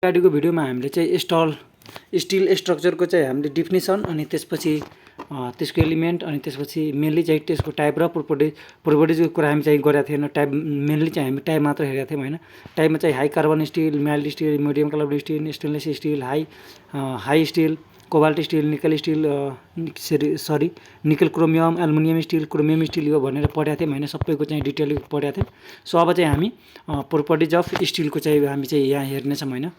अगाडिको भिडियोमा हामीले चाहिँ स्टिल स्ट्रक्चरको चाहिँ हामीले डिफिनेसन अनि त्यसपछि त्यसको एलिमेन्ट अनि त्यसपछि मेनली चाहिँ त्यसको टाइप र प्रोपर्टिजको कुरा हामी चाहिँ गरेका थिएन। टाइप मेनली चाहिँ हामी टाइप मात्र हेरेका थियौँ होइन। टाइपमा चाहिँ high carbon steel, mild steel, medium carbon steel, stainless steel, high steel, cobalt steel, nickel steel, nickel chromium, aluminium steel, chromium steel यो भनेर पढेका थियौँ होइन। सबैको चाहिँ डिटेल पढेका थियौँ। सो अब चाहिँ हामी प्रोपर्टिज अफ स्टिलको चाहिँ हामी चाहिँ यहाँ हेर्नेछौँ होइन।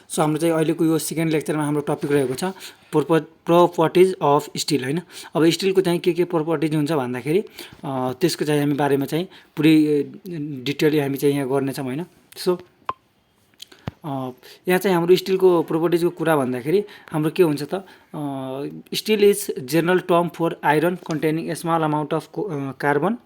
सो हाम्रो चाहिँ अहिलेको यो सेकेन्ड लेक्चरमा हाम्रो टपिक रहेको छ प्रोपर्टिज अफ स्टिल होइन। अब स्टिलको चाहिँ के प्रोपर्टिज हुन्छ भन्दाखेरि त्यसको चाहिँ हामी बारेमा चाहिँ पुरै डिटेली हामी चाहिँ यहाँ गर्नेछौँ होइन। सो यहाँ चाहिँ हाम्रो स्टिलको प्रोपर्टिजको कुरा भन्दाखेरि हाम्रो के हुन्छ त, steel is general term for iron containing a small amount of carbon,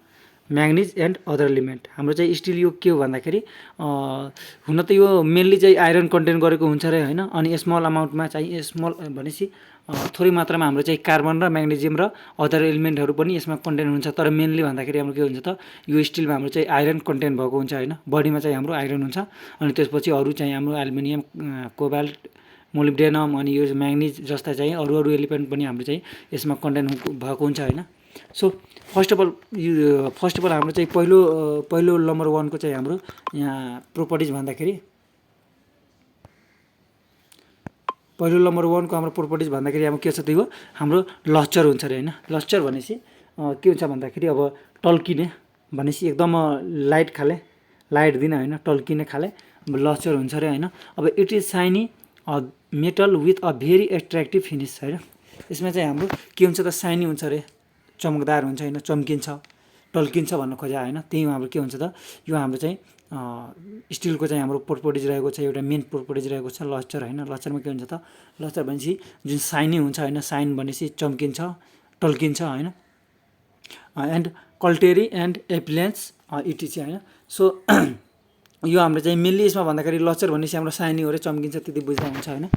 manganese and other element. हाम्रो चाहिँ स्टिल यो के हो भन्दाखेरि हुन त यो मेनली चाहिँ आइरन कन्टेन गरेको हुन्छ अरे होइन। अनि स्मल अमाउन्टमा चाहिँ स्मल भनेपछि थोरै मात्रामा हाम्रो चाहिँ कार्बन र म्याग्नेजियम र अदर एलिमेन्टहरू पनि यसमा कन्टेन हुन्छ। तर मेनली भन्दाखेरि हाम्रो के हुन्छ त, यो स्टिलमा हाम्रो चाहिँ आइरन कन्टेन भएको हुन्छ होइन। बडीमा चाहिँ हाम्रो आइरन हुन्छ अनि त्यसपछि अरू चाहिँ हाम्रो एल्युमिनियम, कोबाल्ट, मोलिब्डेनम अनि यो म्याग्निज जस्ता चाहिँ अरू एलिमेन्ट पनि हाम्रो चाहिँ यसमा कन्टेन भएको हुन्छ होइन। सो फर्स्ट अफ अल हाम्रो चाहिँ पहिलो नम्बर 1 को चाहिँ हाम्रो यहाँ प्रोपर्टिज भन्दाखेरि पहिलो नम्बर 1 को हाम्रो प्रोपर्टिज भन्दाखेरि अब के छ त, यो हाम्रो लस्चर हुन्छ अरे होइन। लस्चर भनेपछि के हुन्छ भन्दाखेरि अब टल्किने भनेपछि एकदम लाइट दिन होइन, टल्किने खाले लस्चर हुन्छ अरे होइन। अब it is shiny metal with a very attractive finish होइन। यसमा चाहिँ हाम्रो के हुन्छ त, साइनी हुन्छ अरे, चमकदार हुन्छ होइन, चम्किन्छ, टल्किन्छ भन्न खोजा होइन। त्यही हाम्रो के हुन्छ त, यो हाम्रो चाहिँ स्टिलको चाहिँ हाम्रो प्रोपर्टिज रहेको छ। एउटा मेन प्रोपर्टिज रहेको छ लस्चर होइन। लस्चरमा के हुन्छ त, लस्चर भनेपछि जुन साइनी हुन्छ होइन, साइन भनेपछि चम्किन्छ, टल्किन्छ होइन। एन्ड कल्टेरी एन्ड एपिलेन्स इटिसी होइन। सो यो हाम्रो चाहिँ मेनली यसमा भन्दाखेरि लस्चर भनेपछि हाम्रो साइनी हो रे, चम्किन्छ, त्यति बुझ्दा हुन्छ होइन।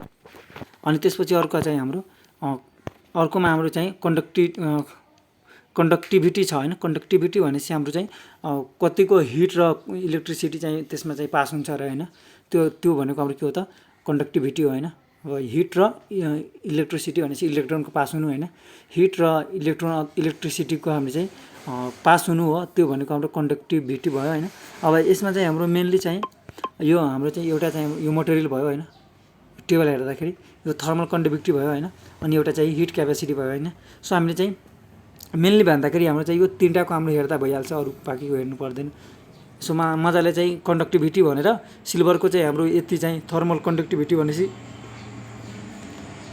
अनि त्यसपछि अर्को चाहिँ हाम्रो अर्कोमा हाम्रो चाहिँ कन्डक्टिभिटी छ होइन। कन्डक्टिभिटी भनेपछि हाम्रो चाहिँ कतिको हिट र इलेक्ट्रिसिटी चाहिँ त्यसमा चाहिँ पास हुन्छ र होइन। त्यो भनेको हाम्रो के हो त, कन्डक्टिभिटी हो होइन। अब हिट र इलेक्ट्रिसिटी भनेपछि इलेक्ट्रोनको पास हुनु होइन। हिट र इलेक्ट्रिसिटीको हाम्रो चाहिँ पास हुनु हो, त्यो भनेको हाम्रो कन्डक्टिभिटी भयो होइन। अब यसमा चाहिँ हाम्रो मेनली चाहिँ यो हाम्रो चाहिँ एउटा चाहिँ यो मटेरियल भयो होइन, टेबल हेर्दाखेरि यो थर्मल कन्डक्टिभिटी भयो होइन। अनि एउटा चाहिँ हिट क्यापेसिटी भयो होइन। सो हामीले चाहिँ मेनली भन्दाखेरि हाम्रो चाहिँ यो तिनटाको हाम्रो हेर्दा भइहाल्छ, अरू बाँकीको हेर्नु पर्दैन। सो मजाले चाहिँ कन्डक्टिभिटी भनेर सिल्भरको चाहिँ हाम्रो यति चाहिँ थर्मल कन्डक्टिभिटी भनेपछि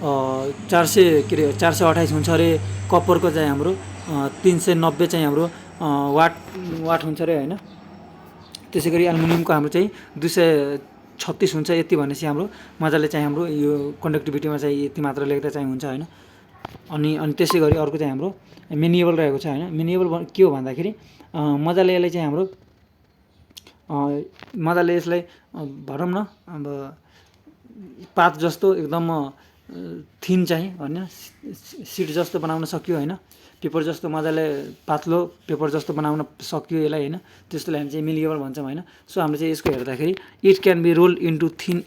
428 हुन्छ अरे। कपरको चाहिँ हाम्रो 390 चाहिँ हाम्रो वाट हुन्छ अरे होइन। त्यसै गरी एल्युमिनियमको हाम्रो चाहिँ 236 हुन्छ। यति भनेपछि हाम्रो मजाले चाहिँ हाम्रो यो कन्डक्टिभिटीमा चाहिँ यति मात्र लेख्दा चाहिँ हुन्छ होइन। अनि त्यसै गरी अर्को चाहिँ हाम्रो मेनिएबल रहेको छ होइन। मेनिएबल के हो भन्दाखेरि मजाले यसलाई चाहिँ हाम्रो मजाले यसलाई भनौँ न, अब पात जस्तो एकदम थिन चाहिँ होइन, सिट जस्तो बनाउन सक्यो होइन। पेपर जस्तो मजाले पातलो पेपर जस्तो बनाउन सक्यो यसलाई होइन। त्यस्तोलाई हामी चाहिँ मेनिएबल भन्छौँ होइन। सो हाम्रो चाहिँ यसको हेर्दाखेरि it can be roll into thin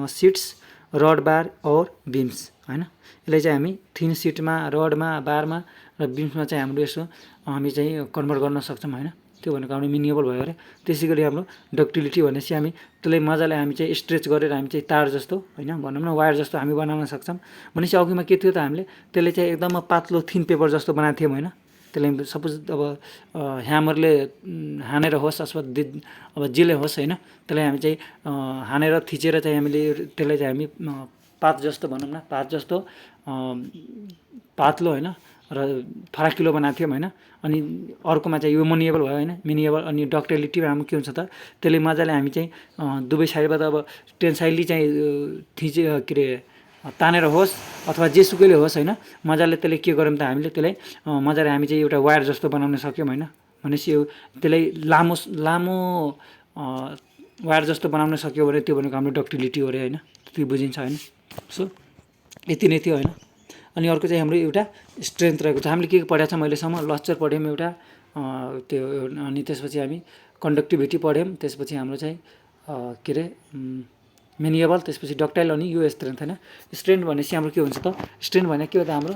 sheets, rod bar और बिम्स होइन। यसलाई चाहिँ हामी थिन सिटमा, रडमा, बारमा र बिम्समा चाहिँ हाम्रो यसो हामी चाहिँ कन्भर्ट गर्न सक्छौँ होइन। त्यो भनेको हाम्रो मेनिएबल भयो अरे। त्यसै गरी हाम्रो डक्टिलिटी भनेपछि हामी त्यसलाई मजाले हामी चाहिँ स्ट्रेच गरेर हामी चाहिँ तार जस्तो होइन, भनौँ न वायर जस्तो हामी बनाउन सक्छौँ। भनेपछि अघिमा के थियो त, हामीले त्यसले चाहिँ एकदम पातलो थिन पेपर जस्तो बनाएको थियौँ होइन। त्यसलाई सपोज अब ह्यामरले हानेर होस् अथवा अब जेले होस् होइन, त्यसलाई हामी चाहिँ हानेर थिचेर चाहिँ हामीले त्यसलाई चाहिँ हामी पात जस्तो भनौँ न, पात जस्तो पातलो होइन र फराकिलो बनाएको थियौँ होइन। अनि अर्कोमा चाहिँ यो मेनिएबल भयो होइन। मेनिएबल अनि डक्टिलिटीमा हाम्रो के हुन्छ त, त्यसले मजाले हामी चाहिँ दुवै साइडबाट अब टेन्साइली चाहिँ के अरे तानेर होस् अथवा जेसुकैले होस् होइन, मजाले त्यसले के गऱ्यौँ त, हामीले त्यसलाई मजाले हामी चाहिँ एउटा वायर जस्तो बनाउन सक्यौँ होइन। भनेपछि यो त्यसलाई लामो वायर जस्तो बनाउन सक्यो भने त्यो भनेको हाम्रो डक्टिलिटी हो अरे होइन। त्यो बुझिन्छ होइन। सो यति नै थियो होइन। अनि अर्को चाहिँ हाम्रो एउटा स्ट्रेन्थ रहेको छ। हामीले के पढाएको छ, अहिलेसम्म लस्चर पढ्यौँ एउटा, त्यो अनि त्यसपछि हामी कन्डक्टिभिटी पढ्यौँ। त्यसपछि हाम्रो चाहिँ के अरे मेनिएबल, त्यसपछि डक्टाइल अनि यो स्ट्रेन्थ होइन। स्ट्रेन्थ भनेपछि हाम्रो के हुन्छ त, स्ट्रेन्थ भने के हो त हाम्रो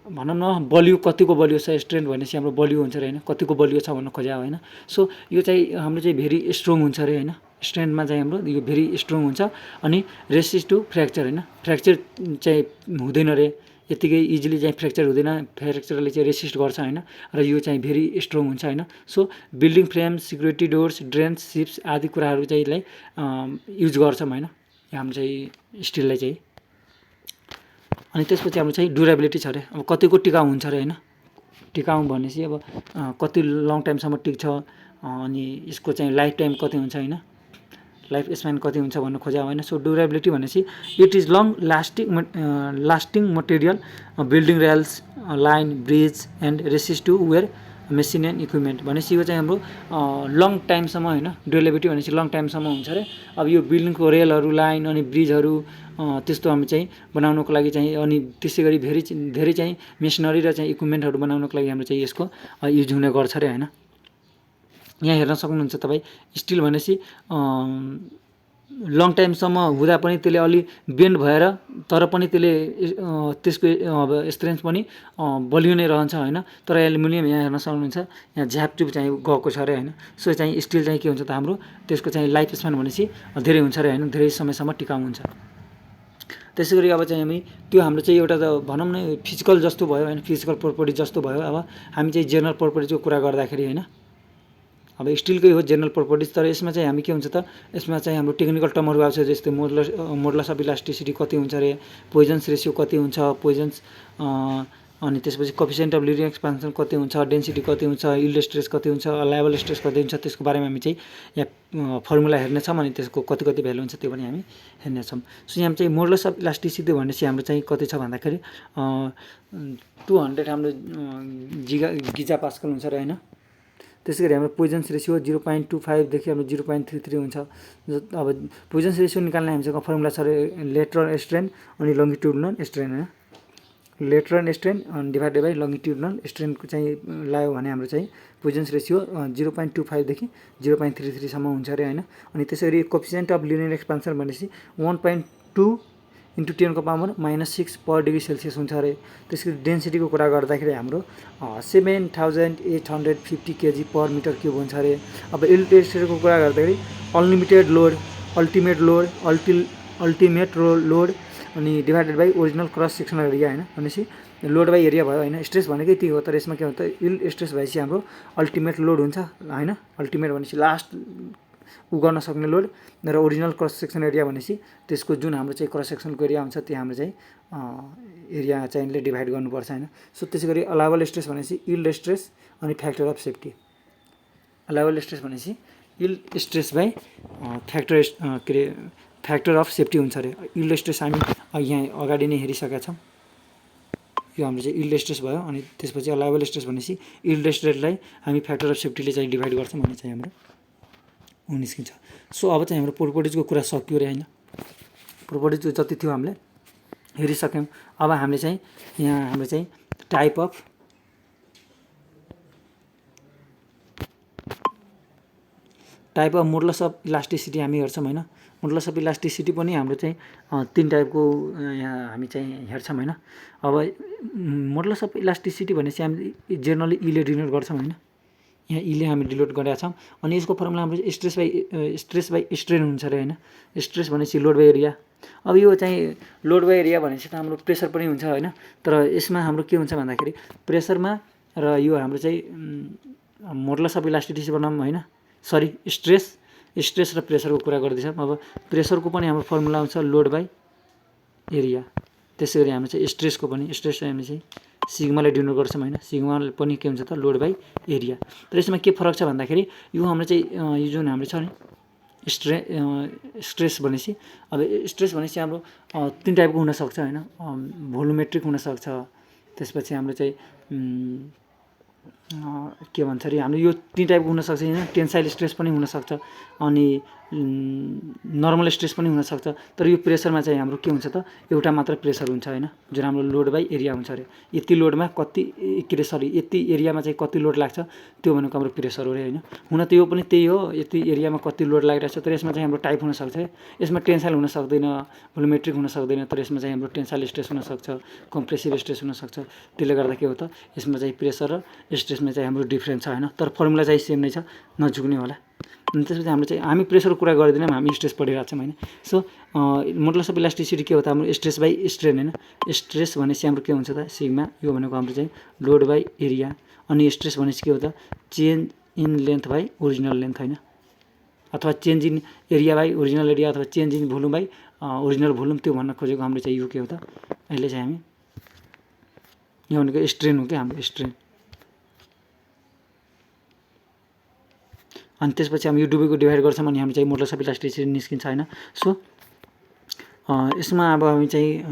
भनौँ न बलियो, कतिको बलियो छ। स्ट्रेन्थ भनेपछि हाम्रो बलियो हुन्छ अरे होइन, कतिको बलियो छ भन्नु खोज्या होइन। सो यो चाहिँ हाम्रो चाहिँ भेरी स्ट्रङ हुन्छ अरे होइन। स्ट्रेन्थमा चाहिँ हाम्रो यो भेरी स्ट्रङ हुन्छ। अनि रेसिस्ट टु फ्र्याक्चर होइन, फ्र्याक्चर चाहिँ हुँदैन रे, यत्तिकै इजिली चाहिँ फ्र्याक्चर हुँदैन, फ्र्याक्चरले चाहिँ रेसिस्ट गर्छ होइन। र यो चाहिँ भेरी स्ट्रङ हुन्छ होइन। सो बिल्डिङ फ्रेम, सिक्युरिटी डोर्स, ड्रेन्स, सिप्स आदि कुराहरू चाहिँ यसलाई युज गर्छौँ होइन, हाम्रो चाहिँ स्टिललाई चाहिँ। अनि त्यसपछि हाम्रो चाहिँ ड्युरेबिलिटी छ अरे, अब कतिको टिकाउ हुन्छ अरे होइन। टिकाउ भनेपछि अब कति लङ टाइमसम्म टिक्छ, अनि यसको चाहिँ लाइफ टाइम कति हुन्छ होइन, लाइफ स्प्यान कति हुन्छ भन्नु खोज्या होइन। सो ड्युरेबिलिटी भनेपछि it is long lasting material, building rails, line, bridge and resist to wear machine and equipment भनेपछि यो चाहिँ हाम्रो लङ टाइमसम्म होइन। ड्युरेबिलिटी भनेपछि लङ टाइमसम्म हुन्छ अरे। अब यो बिल्डिङको रेलहरू, लाइन अनि ब्रिजहरू त्यस्तो हामी चाहिँ बनाउनको लागि चाहिँ, अनि त्यसै गरी धेरै चाहिँ मेसिनरी र चाहिँ इक्विपमेन्टहरू बनाउनको लागि हाम्रो चाहिँ यसको युज हुने गर्छ अरे होइन। यहाँ हेर्न सक्नुहुन्छ तपाईँ, स्टिल भनेपछि लङ टाइमसम्म हुँदा पनि त्यसले अलि बेन्ड भएर तर पनि त्यसले त्यसको अब स्ट्रेन्थ पनि बलियो नै रहन्छ होइन। तर एल्युमिनियम यहाँ हेर्न सक्नुहुन्छ, यहाँ झ्यापट्युब चाहिँ गएको छ अरे होइन। सो चाहिँ स्टिल चाहिँ के हुन्छ त हाम्रो, त्यसको चाहिँ लाइफ स्प्यान भनेपछि धेरै हुन्छ अरे होइन, धेरै समयसम्म टिकाउ हुन्छ। त्यसै गरी अब चाहिँ हामी त्यो हाम्रो चाहिँ एउटा त भनौँ न फिजिकल जस्तो भयो होइन, फिजिकल प्रोपर्टिज जस्तो भयो। अब हामी चाहिँ जेनरल प्रोपर्टिजको कुरा गर्दाखेरि होइन, अब स्टिलकै हो जेनरल प्रोपर्टिज, तर यसमा चाहिँ हामी के हुन्छ त, यसमा चाहिँ हाम्रो टेक्निकल टर्महरू आउँछ, जस्तै मोडुलस अफ इलास्टिसिटी कति हुन्छ अरे, पोइजन्स रेसियो कति हुन्छ, पोइजन्स अनि त्यसपछि कोएफिसिएन्ट अफ लिनियर एक्सपान्सन कति हुन्छ, डेन्सिटी कति हुन्छ, यील्ड स्ट्रेस कति हुन्छ, अलाइएबल स्ट्रेस कति हुन्छ, त्यसको बारेमा हामी चाहिँ यहाँ फर्मुला हेर्नेछौँ। अनि त्यसको कति भ्यालु हुन्छ त्यो पनि हामी हेर्नेछौँ। सो यहाँ चाहिँ मोडुलस अफ इलास्टिसिटी भनेपछि हाम्रो चाहिँ कति छ भन्दाखेरि 200 हाम्रो गिजा पास्कल हुन्छ र होइन। त्यसै गरी हाम्रो पोइजन्स रेसियो 0.25 देखि हाम्रो 0.33 हुन्छ। अब पोइजन्स रेसियो निकाल्ने हामीसँग फर्मुला छ अरे, लेटरल स्ट्रेन अनि लङ्गिट्युडनल स्ट्रेन होइन। Lateral strain divided by longitudinal स्ट्रेनको चाहिँ लायो भने हाम्रो चाहिँ पोइजन्स रेसियो 0.25 देखि 0.33 सम्म हुन्छ अरे होइन। अनि त्यसै गरी कोएफिसिएन्ट अफ लिनियर एक्सपान्सन भनेपछि 1.2 × 10⁻⁻6 पर डिग्री सेल्सियस हुन्छ अरे। त्यसको डेन्सिटीको कुरा गर्दाखेरि हाम्रो 7850 kg पर मिटर क्युब हुन्छ अरे। अब यील्ड स्ट्रेसको कुरा गर्दाखेरि अनलिमिटेड लोड, अल्टिमेट लोड अनि divided by original cross sectional area होइन। भनेपछि लोड बाई एरिया भयो होइन। स्ट्रेस भनेकै त्यही हो, तर यसमा के हुन्छ त यील्ड स्ट्रेस भएपछि हाम्रो अल्टिमेट लोड हुन्छ होइन। अल्टिमेट भनेपछि लास्ट गर्न सक्ने लोड, र ओरिजिनल क्रस सेक्सन एरिया भनेपछि त्यसको जुन हाम्रो चाहिँ क्रस सेक्सनको एरिया हुन्छ त्यो हाम्रो चाहिँ एरिया चाहिँले डिभाइड गर्नुपर्छ होइन। सो त्यसै गरी अलाइएबल स्ट्रेस भनेपछि यील्ड स्ट्रेस अनि फ्याक्टर अफ सेफ्टी। अलाइएबल स्ट्रेस भनेपछि yield stress by factor of safety हुन्छ अरे। यील्ड स्ट्रेस हामी यहाँ अगाडि नै हेरिसकेका छौँ, यो हाम्रो चाहिँ यील्ड स्ट्रेस भयो। अनि त्यसपछि अलाइएबल स्ट्रेस भनेपछि यील्ड स्ट्रेसलाई हामी फ्याक्टर अफ सेफ्टीले चाहिँ डिभाइड गर्छौँ भन्ने चाहिँ हाम्रो निस्किन्छ। सो अब चाहिँ हाम्रो प्रोपर्टिजको कुरा सकियो अरे होइन। प्रोपर्टिज जति थियो हामीले हेरिसक्यौँ। अब हामीले चाहिँ यहाँ हाम्रो चाहिँ type of modulus of elasticity हामी हेर्छौँ होइन। मोडुलस अफ इलास्टिसिटी पनि हाम्रो चाहिँ 3 टाइपको यहाँ हामी चाहिँ हेर्छौँ होइन। अब मोडुलस अफ इलास्टिसिटी भनेपछि हामी जेनरली इले डिनोट गर्छौँ होइन। यहाँ इले हामी डिनोट गरेका छौँ। अनि यसको फर्मुला हाम्रो स्ट्रेस बाई स्ट्रेन हुन्छ अरे होइन। स्ट्रेस भनेपछि लोड बाई एरिया। अब यो चाहिँ लोड बाई एरिया भनेपछि त हाम्रो प्रेसर पनि हुन्छ होइन। तर यसमा हाम्रो के हुन्छ भन्दाखेरि प्रेसरमा र यो हाम्रो चाहिँ मोडुलस अफ इलास्टिसिटी बनाऊँ होइन, सरी स्ट्रेस र प्रेसरको कुरा गर्दैछौँ। अब प्रेसरको पनि हाम्रो फर्मुला आउँछ लोड बाई एरिया। त्यसै गरी हाम्रो चाहिँ स्ट्रेसको पनि, स्ट्रेस हामी चाहिँ सिग्माले डिनोट गर्छौँ होइन। सिग्मा पनि के हुन्छ त लोड बाई एरिया। तर यसमा के फरक छ भन्दाखेरि यो हाम्रो चाहिँ यो जुन हाम्रो छ नि स्ट्रेस भनेपछि, अब स्ट्रेस भनेपछि हाम्रो 3 टाइपको हुनसक्छ होइन। भोल्युमेट्रिक हुनसक्छ, त्यसपछि हाम्रो चाहिँ के भन्छ अरे हाम्रो यो 3 टाइपको हुनसक्छ होइन। टेन्साइल स्ट्रेस पनि हुनसक्छ, अनि नर्मल स्ट्रेस पनि हुनसक्छ। तर यो प्रेसरमा चाहिँ हाम्रो के हुन्छ त, एउटा मात्र प्रेसर हुन्छ होइन, जुन हाम्रो लोड बाई एरिया हुन्छ अरे। यति लोडमा कति यति एरियामा चाहिँ कति लोड लाग्छ त्यो भनेको हाम्रो प्रेसर हो अरे होइन। हुन त यो पनि त्यही हो, यति एरियामा कति लोड लागिरहेको छ। तर यसमा चाहिँ हाम्रो टाइप हुनसक्छ है, यसमा टेन्साइल हुन सक्दैन, भोल्युमेट्रिक हुन सक्दैन। तर यसमा चाहिँ हाम्रो टेन्साइल स्ट्रेस हुनसक्छ, कम्प्रेसिभ स्ट्रेस हुनसक्छ। त्यसले गर्दा के हो त, यसमा चाहिँ प्रेसर र स्ट्रेसमा चाहिँ हाम्रो डिफ्रेन्स छ होइन। तर फर्मुला चाहिँ सेम नै छ, नझुक्ने होला। अनि त्यसपछि हाम्रो चाहिँ हामी प्रेसरको कुरा गर्दैनौँ, हामी स्ट्रेस पढिरहेको छौँ होइन। सो मोडुलस अफ इलास्टिसिटी के हो त, हाम्रो स्ट्रेस बाई स्ट्रेन होइन। स्ट्रेस भनेपछि हाम्रो के हुन्छ त, सिग्मा, यो भनेको हाम्रो चाहिँ लोड बाई एरिया। अनि स्ट्रेस भनेपछि के हो त, change in length by original length होइन, अथवा change in area by original area, अथवा change in volume by original volume. त्यो भन्न खोजेको हाम्रो चाहिँ यो के हो त, अहिले चाहिँ हामी यो भनेको स्ट्रेन हो क्या, हाम्रो स्ट्रेन। अनि त्यसपछि हामी यो डुबेको डिभाइड गर्छौँ अनि हामी चाहिँ मोडुलस अफ इलास्टिसिटी निस्किन्छ होइन। सो यसमा अब हामी चाहिँ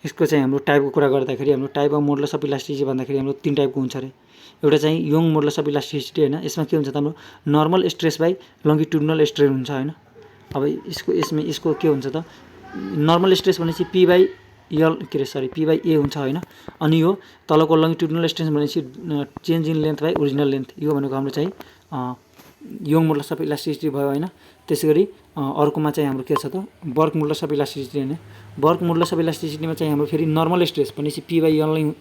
यसको चाहिँ हाम्रो टाइपको कुरा गर्दाखेरि हाम्रो type of modulus of elasticity भन्दाखेरि हाम्रो 3 टाइपको हुन्छ अरे। एउटा चाहिँ यङ मोडुलस अफ इलास्टिसिटी होइन, यसमा के हुन्छ त, हाम्रो normal stress by longitudinal strain हुन्छ होइन। अब यसको के हुन्छ त, नर्मल स्ट्रेस भनेपछि पी बाई ए हुन्छ होइन। अनि यो तलको लङ्गिट्युडनल स्ट्रेस भनेपछि change in length by original length, यो भनेको हाम्रो चाहिँ यङ मोडुलस अफ इलास्टिसिटी भयो होइन। त्यसै गरी अर्कोमा चाहिँ हाम्रो के छ त, वर्क मोडुलस अफ इलास्टिसिटी होइन। वर्क मोडुलस अफ इलास्टिसिटीमा चाहिँ हाम्रो फेरि नर्मल स्ट्रेस भनेपछि पी बाई एनलाई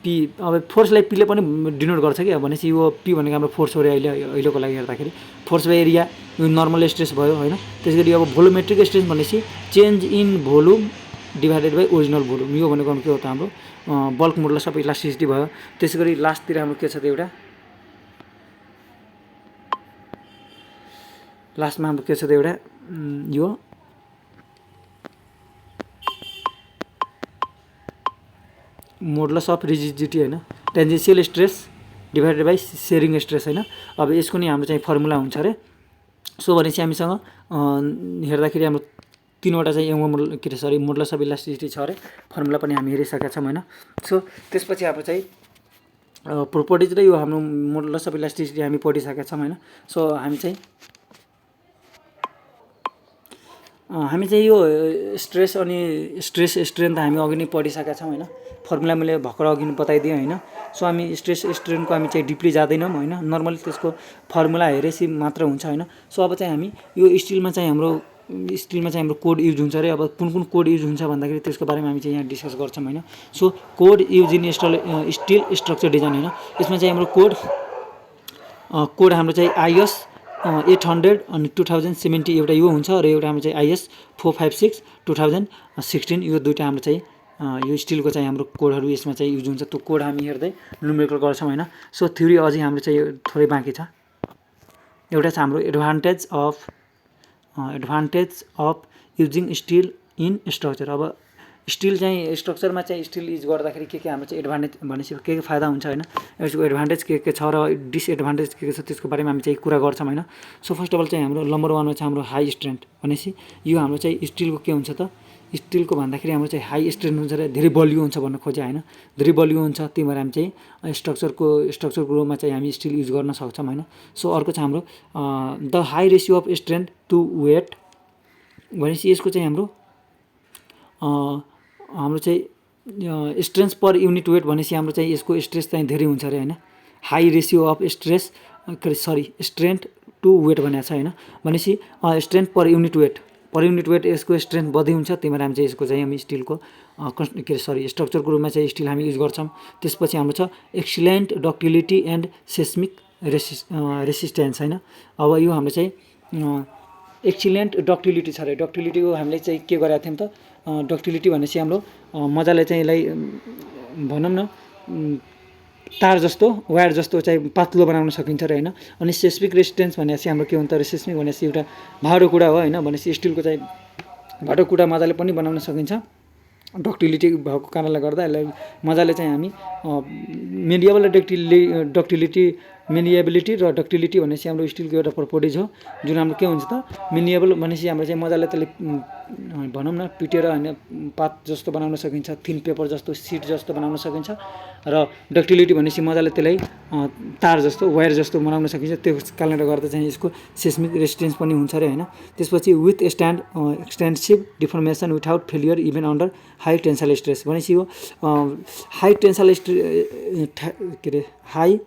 पी, अब फोर्सलाई पीले पनि डिनोट गर्छ कि, भनेपछि यो पी भनेको हाम्रो फोर्स हो अहिलेको लागि हेर्दाखेरि। फोर्स बाई एरिया यो नर्मल स्ट्रेस भयो होइन। त्यसै गरी अब भोल्युमेट्रिक स्ट्रेस भनेपछि change in volume divided by original volume, यो भनेको के हो त, हाम्रो बल्क मोडुलस अफ इलास्टिसिटी भयो। त्यसै गरी लास्टतिर हाम्रो के छ त, एउटा लास्टमा हाम्रो के छ त, एउटा यो मोडुलस अफ रिजिडिटी होइन, tangential stress divided by sharing stress होइन। अब यसको नि हाम्रो चाहिँ फर्मुला हुन्छ अरे। सो भनेपछि हामीसँग हेर्दाखेरि हाम्रो 3वटा चाहिँ मोडुलस अफ इलास्टिसिटी छ अरे, फर्मुला पनि हामी हेरिसकेका छौँ होइन। सो त्यसपछि हाम्रो चाहिँ प्रोपर्टिज र यो हाम्रो मोडुलस अफ इलास्टिसिटी हामी पढिसकेका छौँ होइन। सो हामी चाहिँ यो स्ट्रेस अनि स्ट्रेस स्ट्रेन त हामी अघि नै पढिसकेका छौँ होइन। फर्मुला मैले भर्खर अघि नै बताइदिएँ होइन। सो हामी स्ट्रेस स्ट्रेनको हामी चाहिँ डिपली जाँदैनौँ होइन, नर्मली त्यसको फर्मुला हेरेपछि मात्र हुन्छ होइन। सो अब चाहिँ हामी यो स्टिलमा चाहिँ हाम्रो कोड युज हुन्छ अरे। अब कुन कोड युज हुन्छ भन्दाखेरि त्यसको बारेमा हामी चाहिँ यहाँ डिस्कस गर्छौँ होइन। So code use in still structure design होइन, यसमा चाहिँ हाम्रो कोड हाम्रो चाहिँ IS 800 अनि 2070 एउटा यो हुन्छ र एउटा हाम्रो चाहिँ IS 456 2016, यो दुईवटा हाम्रो चाहिँ यो स्टिलको चाहिँ हाम्रो कोडहरू यसमा चाहिँ युज हुन्छ। त्यो कोड हामी हेर्दै न्युमेरिकल गर्छौँ होइन। सो थ्योरी अझै हाम्रो चाहिँ थोरै बाँकी छ। एउटा छ हाम्रो advantage of using still in structure. अब स्टिल चाहिँ स्ट्रक्चरमा चाहिँ स्टिल युज गर्दाखेरि के हाम्रो चाहिँ एडभान्टेज भनेपछि के फाइदा हुन्छ होइन, यसको एडभान्टेज के छ र डिसएडभान्टेज के छ त्यसको बारेमा हामी चाहिँ कुरा गर्छौँ होइन। सो फर्स्ट अफ अल चाहिँ हाम्रो नम्बर 1मा छ हाम्रो हाई स्ट्रेन्थ भनेपछि यो हाम्रो चाहिँ स्टिलको के हुन्छ त, स्टिलको भन्दाखेरि हाम्रो चाहिँ हाई स्ट्रेन्थ हुन्छ र धेरै बलियो हुन्छ भन्न खोजे होइन, धेरै बलियो हुन्छ। त्यही भएर हामी चाहिँ स्ट्रक्चरको रूपमा चाहिँ हामी स्टिल युज गर्न सक्छौँ होइन। सो अर्को छ हाम्रो the high ratio of strength to weight भनेपछि यसको चाहिँ हाम्रो चाहिँ स्ट्रेन्थ पर युनिट वेट भनेपछि हाम्रो चाहिँ यसको स्ट्रेस चाहिँ धेरै हुन्छ अरे होइन। High ratio of strength to weight भनेको छ होइन, भनेपछि स्ट्रेन्थ पर युनिट वेट यसको स्ट्रेन्थ बढी हुन्छ। त्यही भएर हामी चाहिँ यसको चाहिँ हामी स्टिलको स्ट्रक्चरको रूपमा चाहिँ स्टिल हामी युज गर्छौँ। त्यसपछि हाम्रो छ excellent ductility and seismic resistance होइन। अब यो हाम्रो चाहिँ एक्सिलेन्ट डक्टिलिटी छ अरे। डक्टिलिटीको हामीले चाहिँ के गरेका थियौँ त, डक्टिलिटी भनेपछि हाम्रो मजाले चाहिँ यसलाई भनौँ न तार जस्तो वायर जस्तो चाहिँ पातलो बनाउन सकिन्छ र होइन। अनि सेस्मिक रेसिस्टेन्स भनेपछि हाम्रो के हुन्छ, सेस्मिक भनेपछि एउटा भाँडोकुँडा हो होइन, भनेपछि स्टिलको चाहिँ भाँडोकुँडा मजाले पनि बनाउन सकिन्छ। डक्टिलिटी भएको कारणले गर्दा यसलाई मजाले चाहिँ हामी मेडिएबल डक्टिलिटी मेलिएबिलिटी र डक्टिलिटी भनेपछि हाम्रो स्टिलको एउटा प्रपर्टिज हो, जुन हाम्रो के हुन्छ त मेलिएबल भनेपछि हाम्रो चाहिँ मजाले त्यसले भनौँ न पिटेर होइन पात जस्तो बनाउन सकिन्छ, थिन पेपर जस्तो सिट जस्तो बनाउन सकिन्छ। र डक्टिलिटी भनेपछि मजाले त्यसलाई तार जस्तो वायर जस्तो बनाउन सकिन्छ। त्यस कारणले गर्दा चाहिँ यसको सेस्मिक रेसिस्टेन्स पनि हुन्छ अरे होइन। त्यसपछि with extensive deformation without failure even under high tensile stress भनेपछि यो हाई टेन्साइल के अरे हाई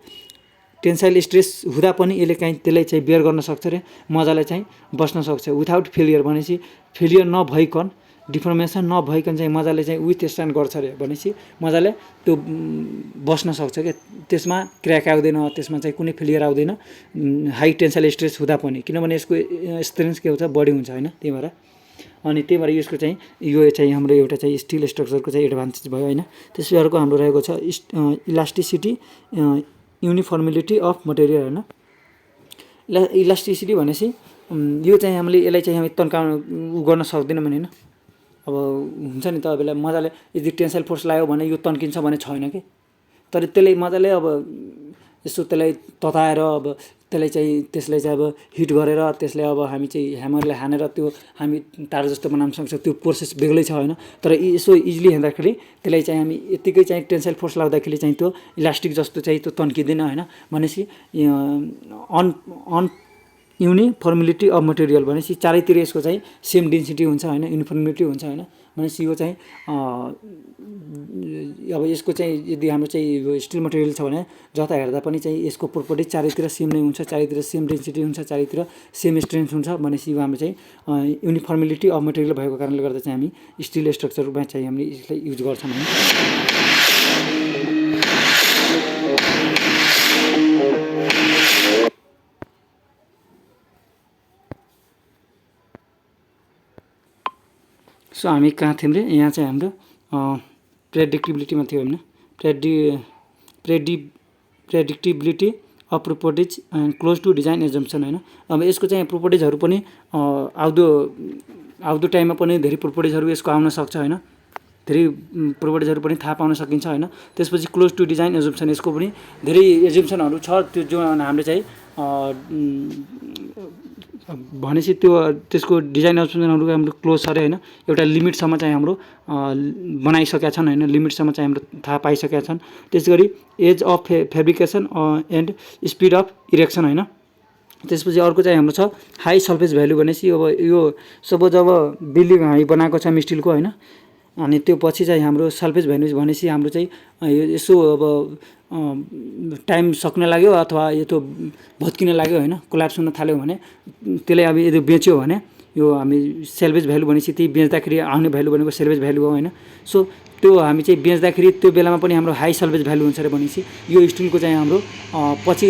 टेन्साइल स्ट्रेस हुँदा पनि यसले काहीँ त्यसलाई चाहिँ बेयर गर्न सक्छ अरे, मजाले चाहिँ बस्न सक्छ। विथआउट फेलियर भनेपछि फेलियर नभइकन डिफर्मेसन नभइकन चाहिँ मजाले चाहिँ विथ स्ट्यान्ड गर्छ अरे भनेपछि मजाले त्यो बस्न सक्छ क्या, त्यसमा क्र्याक आउँदैन, त्यसमा चाहिँ कुनै फेलियर आउँदैन हाई टेन्साइल स्ट्रेस हुँदा पनि, किनभने यसको स्ट्रेन्थ के हुन्छ बढी हुन्छ होइन। त्यही भएर अनि त्यही भएर यसको चाहिँ यो चाहिँ हाम्रो एउटा चाहिँ स्टिल स्ट्रक्चरको चाहिँ एडभान्टेज भयो होइन। त्यसपछि अर्को हाम्रो रहेको छ इलास्टिसिटी युनिफर्मिलिटी अफ मटेरियल होइन। इलास्टिसिटी भनेपछि यो चाहिँ हामीले यसलाई चाहिँ हामी तन्काउन गर्न सक्दैनौँ भने होइन। अब हुन्छ नि तपाईँलाई मजाले यदि टेन्साइल फोर्स लाग्यो भने यो तन्किन्छ भने छैन कि, तर त्यसले मजाले अब यसो त्यसलाई तताएर अब त्यसलाई चाहिँ अब हिट गरेर त्यसलाई अब हामी चाहिँ ह्यामरले हानेर त्यो हामी तार जस्तो बनाउन सक्छौँ, त्यो प्रोसेस बेग्लै छ होइन। तर यसो इजिली हेर्दाखेरि त्यसलाई चाहिँ हामी यत्तिकै चाहिँ टेन्साइल फोर्स लाग्दाखेरि चाहिँ त्यो इलास्टिक जस्तो चाहिँ त्यो तन्किँदैन होइन। भनेपछि युनिफर्मिलिटी अफ मटेरियल भनेपछि चारैतिर यसको चाहिँ सेम डेन्सिटी हुन्छ होइन, युनिफर्मिलिटी हुन्छ होइन। भनेपछि यो चाहिँ अब यसको चाहिँ यदि हाम्रो चाहिँ यो स्टिल मटेरियल छ भने जता हेर्दा पनि चाहिँ यसको प्रोपर्टी चारैतिर सेम नै हुन्छ, चारैतिर सेम डेन्सिटी हुन्छ, चारैतिर सेम स्ट्रेन्थ हुन्छ। भनेपछि यो हाम्रो चाहिँ युनिफर्मिलिटी अफ मटेरियल भएको कारणले गर्दा चाहिँ हामी स्टिल स्ट्रक्चरमा चाहिँ हामीले यसलाई युज गर्छौँ होइन। सो हामी कहाँ थियौँ रे, यहाँ चाहिँ हाम्रो प्रेडिक्टिबिलिटीमा थियो होइन। Predictability of properties and close to design assumption होइन। अब यसको चाहिँ प्रोपर्टिजहरू पनि आउँदो टाइममा पनि धेरै प्रोपर्टिजहरू यसको आउन सक्छ होइन, धेरै प्रोपर्टिजहरू पनि थाहा पाउन सकिन्छ होइन। त्यसपछि क्लोज टु डिजाइन एजम्पसन यसको पनि धेरै एजम्पसनहरू छ, त्यो जो हामीले चाहिँ भनेपछि त्यो त्यसको डिजाइन अप्सनहरू हाम्रो क्लोज छ अरे होइन। एउटा लिमिटसम्म चाहिँ हाम्रो बनाइसकेका छन् होइन, लिमिटसम्म चाहिँ हाम्रो थाहा पाइसकेका छन्। त्यसै गरी age of fabrication and speed of erection होइन। त्यसपछि अर्को चाहिँ हाम्रो छ हाई सल्फेज भ्यालु भनेपछि अब यो सपोज अब बिल्डिङ हामी बनाएको छौँ स्टिलको होइन, अनि त्यो पछि चाहिँ हाम्रो सल्फेज भ्यालु भनेपछि हाम्रो चाहिँ यसो अब टाइम सक्न लाग्यो अथवा यो त भत्किन लाग्यो होइन, कोल्याप्स हुन थाल्यो भने त्यसलाई अब यदि बेच्यो भने यो हामी सेल्भेज भ्यालु भनेपछि त्यही बेच्दाखेरि आउने भ्यालु भनेको सेल्भेज भ्यालु हो होइन। सो त्यो हामी चाहिँ बेच्दाखेरि त्यो बेलामा पनि हाम्रो हाई सल्भेज भ्यालु हुन्छ र भनेपछि यो स्टिलको चाहिँ हाम्रो पछि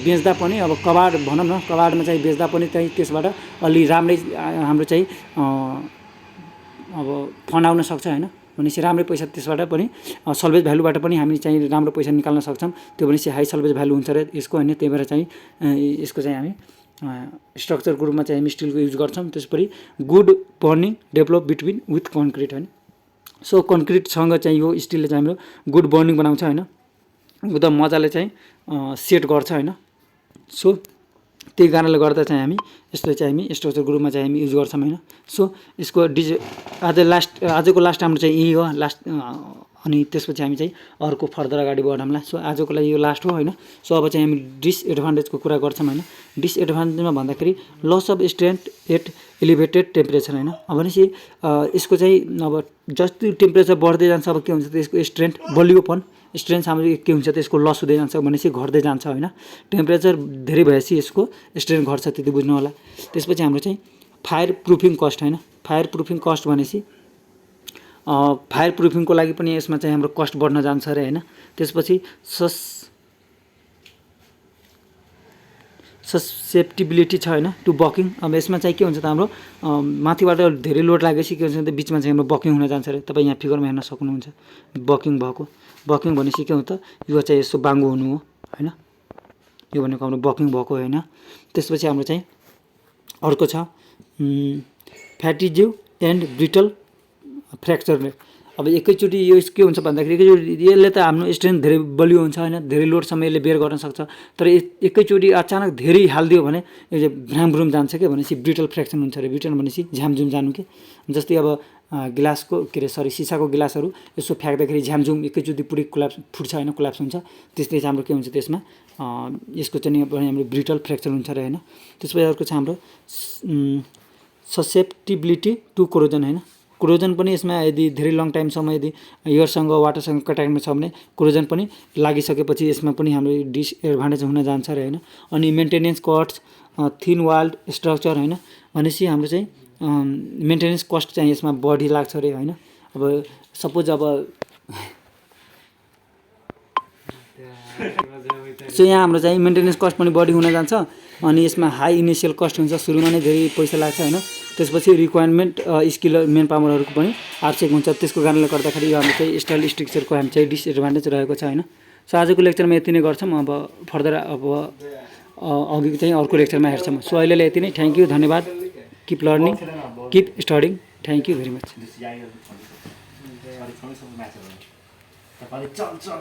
बेच्दा पनि अब कबाड भनौँ न, कबाडमा चाहिँ बेच्दा पनि चाहिँ त्यसबाट अलि राम्रै हाम्रो चाहिँ अब फन्ड आउन सक्छ होइन। भनेपछि राम्रै पैसा त्यसबाट पनि सल्भेज भ्यालुबाट पनि हामी चाहिँ राम्रो पैसा निकाल्न सक्छौँ, त्यो भनेपछि हाई सल्भेज भ्यालु हुन्छ र यसको होइन। त्यही भएर चाहिँ यसको चाहिँ हामी स्ट्रक्चरको रूपमा चाहिँ हामी स्टिलको युज गर्छौँ। त्यसपछि good burning develop between with concrete होइन। सो कन्क्रिटसँग चाहिँ यो स्टिलले चाहिँ हाम्रो गुड बर्निङ बनाउँछ होइन, एकदम मजाले चाहिँ सेट गर्छ होइन। सो त्यही कारणले गर्दा चाहिँ हामी यसलाई चाहिँ हामी स्ट्रक्चरको रूपमा चाहिँ हामी युज गर्छौँ होइन। सो यसको आजको लास्ट हाम्रो चाहिँ यही हो लास्ट, अनि त्यसपछि हामी चाहिँ अर्को फर्दर अगाडि बढाउँला। सो आजको लागि यो लास्ट हो होइन। सो अब चाहिँ हामी डिसएडभान्टेजको कुरा गर्छौँ होइन। डिसएडभान्टेजमा भन्दाखेरि loss of strength at elevated temperature होइन। भनेपछि यसको चाहिँ अब जति टेम्परेचर बढ्दै जान्छ अब के हुन्छ त यसको स्ट्रेन्थ बलियोपन स्ट्रेन्थ हाम्रो के हुन्छ त यसको लस हुँदै जान्छ भनेपछि घट्दै जान्छ होइन। टेम्परेचर धेरै भएपछि यसको स्ट्रेन्थ घट्छ, त्यति बुझ्नु होला। त्यसपछि हाम्रो चाहिँ फायर प्रुफिङ कस्ट होइन। फायर प्रुफिङ कस्ट भनेपछि फायर प्रुफिङको लागि पनि यसमा चाहिँ हाम्रो कस्ट बढ्न जान्छ अरे होइन। त्यसपछि ससेप्टिबिलिटी छ होइन टु बकिङ। अब यसमा चाहिँ के हुन्छ त हाम्रो माथिबाट धेरै लोड लागेपछि के हुन्छ त बिचमा चाहिँ हाम्रो बकिङ हुन जान्छ अरे। तपाईँ यहाँ फिगरमा हेर्न सक्नुहुन्छ बकिङ भएको। बकिङ भनेपछि के हुन्छ त यो चाहिँ यसो बाङ्गो हुनु हो होइन, यो भनेको हाम्रो बकिङ भएको होइन। त्यसपछि हाम्रो चाहिँ अर्को छ फ्याटिज्यू एन्ड ब्रिटल फ्र्याक्चर। अब एकैचोटि यो के हुन्छ भन्दाखेरि एकैचोटि यसले त हाम्रो स्ट्रेन्थ धेरै बलियो हुन्छ होइन, धेरै लोडसम्म यसले बेयर गर्न सक्छ। तर एकैचोटि अचानक धेरै हालिदियो भने यो चाहिँ भ्रामभ्रुम जान्छ के भनेपछि ब्रिटल फ्र्याक्सन हुन्छ अरे। ब्रिटल भनेपछि झ्यामझुम जानु के। जस्तै अब गिलासको के अरे सरी सिसाको गिलासहरू यसो फ्याँक्दाखेरि झ्यामझुम एकैचोटि पुरै फुट्छ होइन, कोल्याप्स हुन्छ। त्यस्तै चाहिँ हाम्रो के हुन्छ त्यसमा यसको चाहिँ हाम्रो ब्रिटल फ्र्याक्चर हुन्छ अरे होइन। त्यसपछि अर्को छ हाम्रो ससेप्टिबिलिटी टु कोरोजन होइन। कोरोजन पनि यसमा यदि धेरै लङ टाइमसम्म यदि एयरसँग वाटरसँग कन्ट्याक्टमा छ भने कोरोजन पनि लागिसकेपछि यसमा पनि हाम्रो डिसएडभान्टेज हुन जान्छ अरे होइन। अनि maintenance cost, thin walled structure होइन भनेपछि हाम्रो चाहिँ मेन्टेनेन्स कस्ट चाहिँ यसमा बढी लाग्छ अरे होइन। अब सपोज अब सो यहाँ हाम्रो चाहिँ मेन्टेनेन्स कस्ट पनि बढी हुन जान्छ। अनि यसमा हाई इनिसियल कस्ट हुन्छ, सुरुमा नै धेरै पैसा लाग्छ होइन। त्यसपछि रिक्वायरमेन्ट स्किल मेन पावरहरूको पनि आवश्यक हुन्छ। त्यसको कारणले गर्दाखेरि यो हाम्रो चाहिँ स्टाइल स्ट्रक्चरको हामी चाहिँ डिसएडभान्टेज रहेको छ होइन। सो आजको लेक्चरमा यति नै गर्छौँ। अब फर्दर अब अघि चाहिँ अर्को लेक्चरमा हेर्छौँ। सो अहिलेलाई यति नै। थ्याङ्क यू, धन्यवाद। Keep learning, keep studying. Thank you very much.